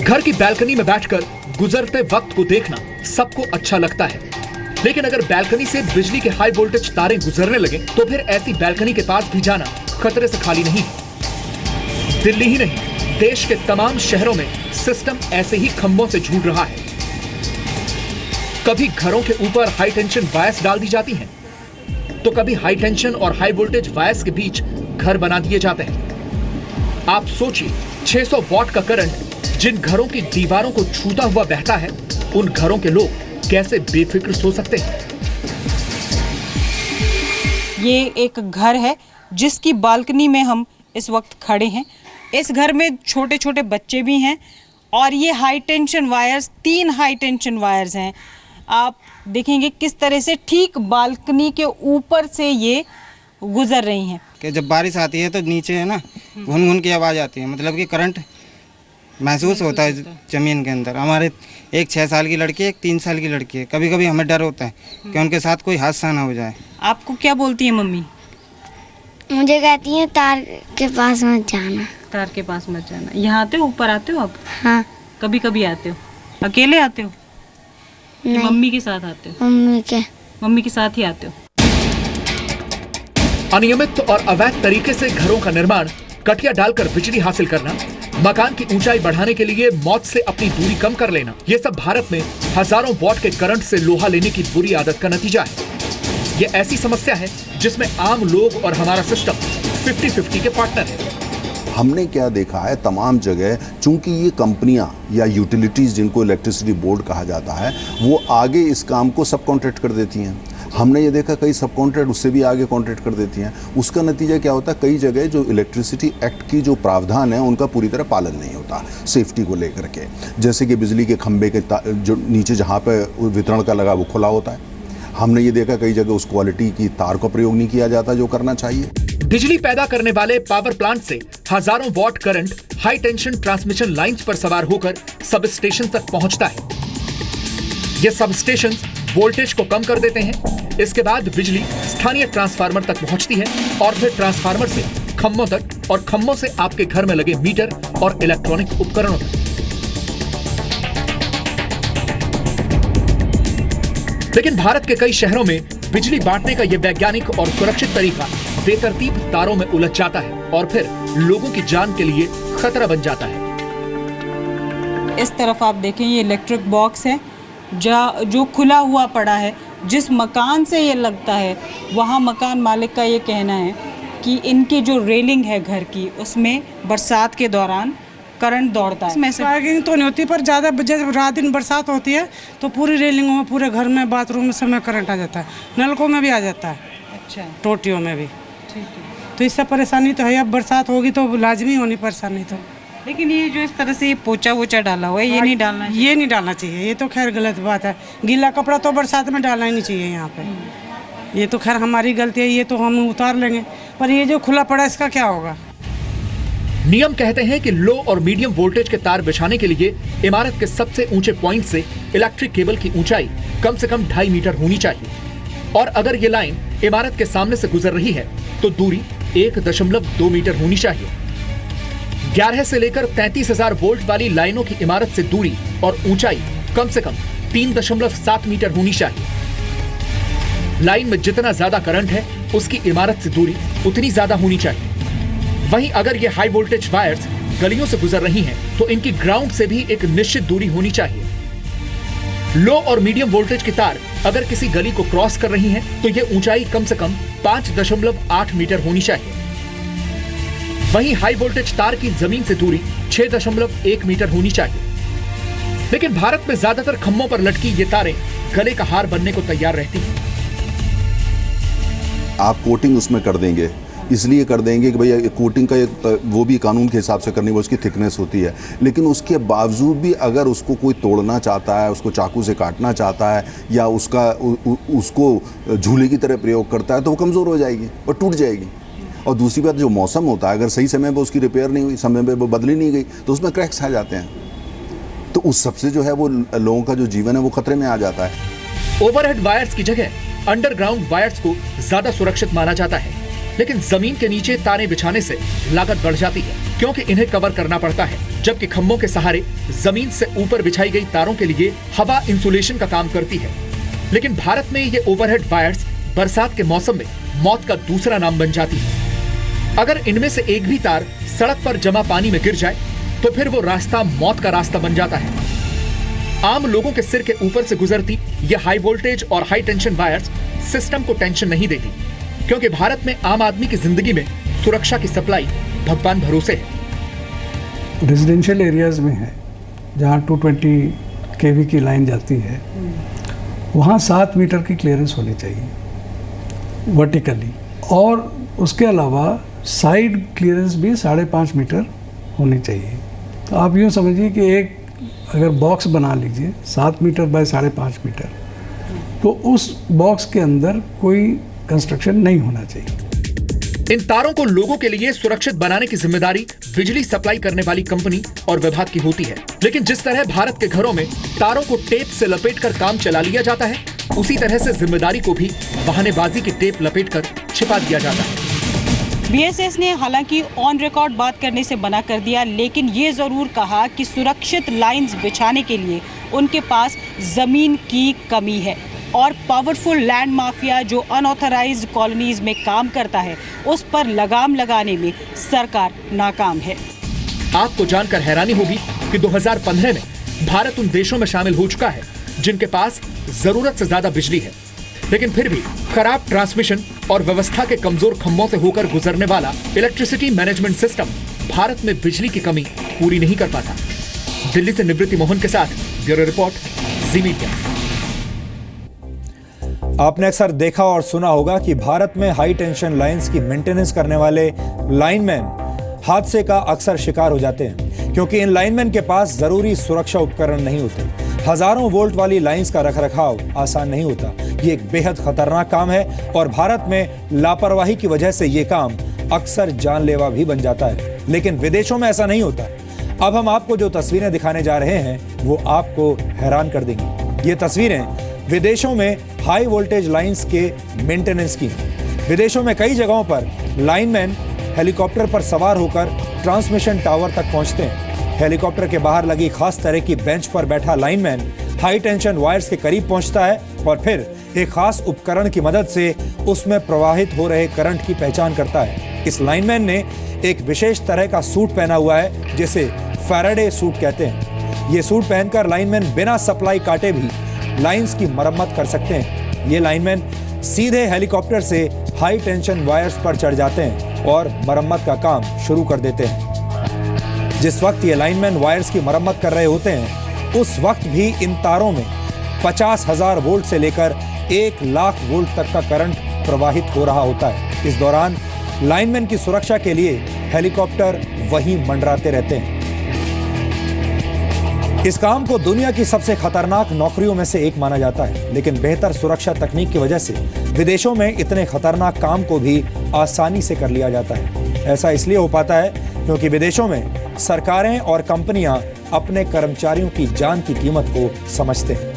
घर की बैल्कनी में बैठकर गुजरते वक्त को देखना सबको अच्छा लगता है, लेकिन अगर बैल्कनी से बिजली के हाई वोल्टेज तारें गुजरने लगे तो फिर ऐसी बैल्कनी के पास भी जाना खतरे से खाली नहीं। दिल्ली ही नहीं, देश के तमाम शहरों में सिस्टम ऐसे ही खंभों से झूल रहा है। कभी घरों के ऊपर हाई टेंशन वायर्स डाल दी जाती हैं, तो कभी हाई टेंशन और हाई वोल्टेज वायर्स के बीच घर बना दिए जाते हैं। आप सोचिए, 600 वॉट का करंट जिन घरों की दीवारों को छूता हुआ बहता है, उन घरों के लोग कैसे बेफिक्र सो सकते हैं। ये एक घर है जिसकी बालकनी में हम इस वक्त खड़े हैं। इस घर में छोटे छोटे बच्चे भी हैं और ये high tension wires, 3 high tension wires हैं। आप देखेंगे किस तरह से ठीक बालकनी के ऊपर से ये गुजर रही हैं। कि जब बारिश आती है तो नीचे है ना घुन घुन की आवाज़ आती है, मतलब कि करंट महसूस होता है ज़मीन के अंदर। हमारे एक 6 साल की लड़की है, एक 3 साल की लड़की है। कभी कभी हमें डर होता है कि उनके साथ कोई हादसा ना हो जाए। आपको क्या बोलती है मम्मी? मुझे कहती है तार के पास मत जाना। तार के पास मत जाना। यहाँ आते हो, ऊपर आते हो आप? हाँ। कभी कभी आते हो? अकेले आते हो? नहीं, मम्मी के साथ आते हो? मम्मी के साथ ही आते हो। अनियमित और अवैध तरीके से घरों का निर्माण, कटिया डालकर बिजली हासिल करना, मकान की ऊंचाई बढ़ाने के लिए मौत से अपनी दूरी कम कर लेना, ये सब भारत में हजारों वॉट के करंट से लोहा लेने की बुरी आदत का नतीजा है। ये ऐसी समस्या है जिसमें आम लोग और हमारा सिस्टम 50-50 के पार्टनर है। हमने क्या देखा है, तमाम जगह चूंकि ये कंपनियां या यूटिलिटीज जिनको इलेक्ट्रिसिटी बोर्ड कहा जाता है, वो आगे इस काम को सब कॉन्ट्रैक्ट कर देती हैं। हमने ये देखा कई सब कॉन्ट्रैक्ट उससे भी आगे कॉन्ट्रैक्ट कर देती हैं। उसका नतीजा क्या होता है, कई जगह जो इलेक्ट्रिसिटी एक्ट की जो प्रावधान है उनका पूरी तरह पालन नहीं होता सेफ्टी को लेकर के। जैसे कि बिजली के खंभे के जो नीचे जहाँ पे वितरण का लगा वो खुला होता है। हमने ये देखा कई जगह उस क्वालिटी की तार का प्रयोग नहीं किया जाता जो करना चाहिए। बिजली पैदा करने वाले पावर प्लांट से हजारों what current high tension transmission lines पर सवार होकर सब स्टेशन तक पहुंचता है। ये सब स्टेशन वोल्टेज को कम कर देते हैं। इसके बाद बिजली स्थानीय ट्रांसफार्मर तक पहुंचती है और फिर ट्रांसफार्मर से खंभों तक और खंभों से आपके घर में लगे मीटर और इलेक्ट्रॉनिक उपकरणों तक। लेकिन भारत के कई शहरों में बिजली बांटने का यह वैज्ञानिक और सुरक्षित तरीका बेतरतीब तारों में उलझ जाता है और फिर लोगों की जान के लिए खतरा बन जाता है। इस तरफ आप देखें, ये इलेक्ट्रिक बॉक्स है जो खुला हुआ पड़ा है। जिस मकान से ये लगता है वहाँ मकान मालिक का ये कहना है कि इनकी जो रेलिंग है घर की, उसमें बरसात के दौरान करंट दौड़ता है। स्पार्किंग तो नहीं होती, पर ज़्यादा जब रात दिन बरसात होती है तो पूरी रेलिंगों में, पूरे घर में, बाथरूम में सब में करंट आ जाता है। नलकों में भी आ जाता है। अच्छा। टोटियों में भी। ठीक है। तो इससे परेशानी तो है। अब बरसात होगी तो लाजमी होनी परेशानी तो। लेकिन ये जो इस तरह से पोचा वोचा डाला हुआ है, ये नहीं डालना चाहिए। ये नहीं डालना चाहिए। ये तो खैर गलत बात है। गीला कपड़ा तो बरसात में डालना ही नहीं चाहिए यहाँ पे। ये तो खैर हमारी गलती है, ये तो हम उतार लेंगे, पर ये जो खुला पड़ा इसका क्या होगा? नियम कहते हैं कि लो और मीडियम वोल्टेज के तार बिछाने के लिए इमारत के सबसे ऊंचे पॉइंट से इलेक्ट्रिक केबल की ऊंचाई कम से कम 2.5 मीटर होनी चाहिए और अगर ये लाइन इमारत के सामने से गुजर रही है तो दूरी 1.2 मीटर होनी चाहिए। 11 से लेकर 33,000 वोल्ट वाली लाइनों की इमारत से दूरी और ऊंचाई कम से कम 3.7 मीटर होनी चाहिए। लाइन में जितना ज्यादा करंट है उसकी इमारत से दूरी उतनी ज्यादा होनी चाहिए। वहीं अगर ये हाई वोल्टेज वायर्स गलियों से गुजर रही हैं तो इनकी ग्राउंड से भी एक निश्चित दूरी होनी चाहिए। लो और मीडियम वोल्टेज की तार अगर किसी गली को क्रॉस कर रही हैं तो ये ऊंचाई कम से कम 5.8 मीटर होनी चाहिए। वहीं हाई वोल्टेज तार की जमीन से दूरी 6.1 मीटर होनी चाहिए। लेकिन भारत में ज्यादातर खंभों पर लटकी ये तारें गले का हार बनने को तैयार रहती हैं। आप कोटिंग उसमें कर देंगे, इसलिए कर देंगे कि भैया कोटिंग का एक वो भी कानून के हिसाब से करनी, वो उसकी थिकनेस होती है। लेकिन उसके बावजूद भी अगर उसको कोई तोड़ना चाहता है, उसको चाकू से काटना चाहता है या उसको झूले की तरह प्रयोग करता है तो वो कमज़ोर हो जाएगी और टूट जाएगी। और दूसरी बात, जो मौसम होता है, अगर सही समय पर उसकी रिपेयर नहीं हुई, समय पर वो बदली नहीं गई तो उसमें क्रैक्स आ जाते हैं। तो उस सबसे जो है वो लोगों का जो जीवन है वो खतरे में आ जाता है। ओवरहेड वायर्स की जगह अंडरग्राउंड वायर्स को ज्यादा सुरक्षित माना जाता है। लेकिन जमीन के नीचे तारें बिछाने से लागत बढ़ जाती है, क्योंकि इन्हें कवर करना पड़ता है, जबकि खंभों के सहारे जमीन से ऊपर बिछाई गई तारों के लिए हवा इंसुलेशन का काम करती है। लेकिन भारत में ये ओवरहेड वायर्स बरसात के मौसम में मौत का दूसरा नाम बन जाती है। अगर इनमें से एक भी तार सड़क पर जमा पानी में गिर जाए तो फिर वो रास्ता मौत का रास्ता बन जाता है। आम लोगों के सिर के ऊपर से गुजरती ये हाई वोल्टेज और हाई टेंशन वायर्स सिस्टम को टेंशन नहीं देती, क्योंकि भारत में आम आदमी की जिंदगी में सुरक्षा की सप्लाई भगवान भरोसे है। रेजिडेंशियल एरियाज में है जहाँ 220 kV की लाइन जाती है, वहाँ 7 मीटर की क्लियरेंस होनी चाहिए वर्टिकली, और उसके अलावा साइड क्लियरेंस भी 5.5 मीटर होनी चाहिए। तो आप यूँ समझिए कि एक अगर बॉक्स बना लीजिए 7 मीटर बाय 5.5 मीटर, तो उस बॉक्स के अंदर कोई कंस्ट्रक्शन नहीं होना चाहिए। इन तारों को लोगों के लिए सुरक्षित बनाने की जिम्मेदारी बिजली सप्लाई करने वाली कंपनी और विभाग की होती है, लेकिन जिस तरह भारत के घरों में तारों को टेप से लपेटकर काम चला लिया जाता है, उसी तरह से जिम्मेदारी को भी बहानेबाजी की टेप लपेटकर छिपा दिया जाता है। बीएसएस ने हालांकि ऑन रिकॉर्ड बात करने से मना कर दिया, लेकिन ये जरूर कहा कि सुरक्षित लाइंस बिछाने के लिए उनके पास जमीन की कमी है और पावरफुल लैंड माफिया जो अनऑथराइज्ड कॉलोनीज में काम करता है, उस पर लगाम लगाने में सरकार नाकाम है। आपको जानकर हैरानी होगी कि 2015 में भारत उन देशों में शामिल हो चुका है जिनके पास जरूरत से ज्यादा बिजली है, लेकिन फिर भी खराब ट्रांसमिशन और व्यवस्था के कमजोर खंभों से होकर गुजरने वाला इलेक्ट्रिसिटी मैनेजमेंट सिस्टम भारत में बिजली की कमी पूरी नहीं कर पाता। दिल्ली से निवृत्ति मोहन के साथ ब्यूरो रिपोर्ट, जी मीडिया। आपने अक्सर देखा और सुना होगा कि भारत में हाई टेंशन लाइंस की मेंटेनेंस करने वाले लाइनमैन हादसे का अक्सर शिकार हो जाते हैं, क्योंकि इन लाइनमैन के पास जरूरी सुरक्षा उपकरण नहीं होते। हजारों वोल्ट वाली लाइंस का रखरखाव आसान नहीं होता। ये एक बेहद खतरनाक काम है और भारत में लापरवाही की वजह से ये काम अक्सर जानलेवा भी बन जाता है, लेकिन विदेशों में ऐसा नहीं होता। अब हम आपको जो तस्वीरें दिखाने जा रहे हैं वो आपको हैरान कर देंगी। ये तस्वीरें विदेशों में हाई वोल्टेज लाइंस के मेंटेनेंस की। विदेशों में कई जगहों पर लाइनमैन हेलीकॉप्टर पर सवार होकर ट्रांसमिशन टावर तक पहुंचते हैं। हेलीकॉप्टर के बाहर लगी खास तरह की बेंच पर बैठा लाइनमैन हाई टेंशन वायर्स के करीब पहुंचता है और फिर एक खास उपकरण की मदद से उसमें प्रवाहित हो रहे करंट की पहचान करता है। इस लाइनमैन ने एक विशेष तरह का सूट पहना हुआ है जिसे फैराडे सूट कहते हैं। ये सूट पहनकर लाइनमैन बिना सप्लाई काटे भी लाइंस की मरम्मत कर सकते हैं। ये लाइनमैन सीधे हेलीकॉप्टर से हाई टेंशन वायर्स पर चढ़ जाते हैं और मरम्मत का काम शुरू कर देते हैं। जिस वक्त ये लाइनमैन वायर्स की मरम्मत कर रहे होते हैं, उस वक्त भी इन तारों में 50,000 वोल्ट से लेकर 1 लाख वोल्ट तक का करंट प्रवाहित हो रहा होता है। इस दौरान लाइनमैन की सुरक्षा के लिए हेलीकॉप्टर वहीं मंडराते रहते हैं। इस काम को दुनिया की सबसे खतरनाक नौकरियों में से एक माना जाता है, लेकिन बेहतर सुरक्षा तकनीक की वजह से विदेशों में इतने खतरनाक काम को भी आसानी से कर लिया जाता है। ऐसा इसलिए हो पाता है क्योंकि विदेशों में सरकारें और कंपनियां अपने कर्मचारियों की जान की कीमत को समझते हैं।